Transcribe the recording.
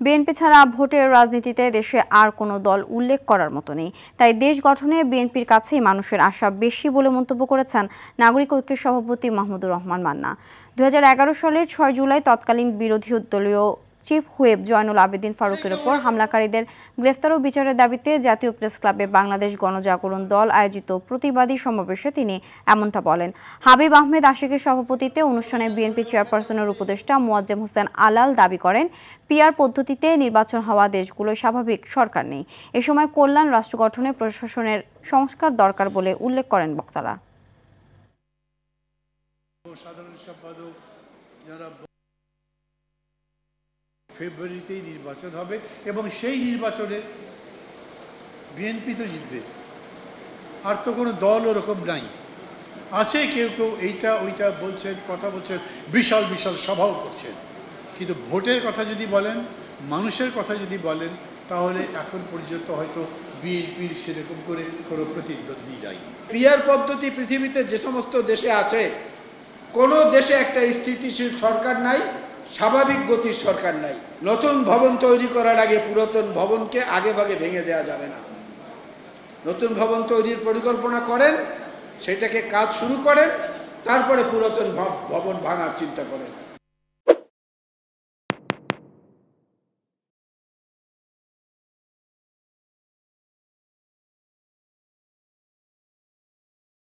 BNP ছাড়া ভোটের রাজনীতিতে দেশে আর কোনো দল উল্লেখ করার মতো নেই। তাই দেশ গঠনে বিএনপির কাছেই মানুষের আশা বেশি বলে মন্তব্য করেছেন নাগরিক ঐক্যের সভাপতি মাহমুদুর রহমান মান্না। 2011 সালের 6 জুলাই তৎকালীন বিরোধী দলীয় চিফ হুইপ জয়নুল আবেদিন ফারুকের ওপর হামলাকারীদের গ্রেফতার ও বিচারের দাবিতে জাতীয় প্রেস ক্লাবে বাংলাদেশ গণজাগরণ দল আয়োজিত প্রতিবাদী সমাবেশে তিনি এমনটা বলেন। হাবিব আহমেদ আশিকের সভাপতিত্বে অনুষ্ঠানে বিএনপি চেয়ারপারসনের উপদেষ্টা মোয়াজ্জেম হোসেন আলাল দাবি করেন, পিআর পদ্ধতিতে নির্বাচন হওয়া দেশগুলোয় স্বাভাবিক সরকার নেই। এ সময় কল্যাণ রাষ্ট্র গঠনে প্রশাসনের সংস্কার দরকার বলে উল্লেখ করেন বক্তারা। ফেব্রুয়ারিতেই নির্বাচন হবে এবং সেই নির্বাচনে বিএনপি তো জিতবে, আর তো কোনো দল ওরকম নাই। আছে কেউ কেউ এইটা ওইটা বলছেন, কথা বলছেন, বিশাল বিশাল সভাও করছেন, কিন্তু ভোটের কথা যদি বলেন, মানুষের কথা যদি বলেন, তাহলে এখন পর্যন্ত হয়তো বিএনপির সেরকম করে কোনো প্রতিদ্বন্দ্বী নাই। পিআর পদ্ধতি পৃথিবীতে যে সমস্ত দেশে আছে, কোনো দেশে একটা স্থিতিশীল সরকার নাই, স্বাভাবিক গতির সরকার নাই। নতুন ভবন তৈরি করার আগে পুরাতন ভবনকে আগে ভাগে ভেঙে দেওয়া যাবে না। নতুন ভবন তৈরির পরিকল্পনা করেন, সেটাকে কাজ শুরু করেন, তারপরে পুরাতন ভবন ভাঙার চিন্তা করেন।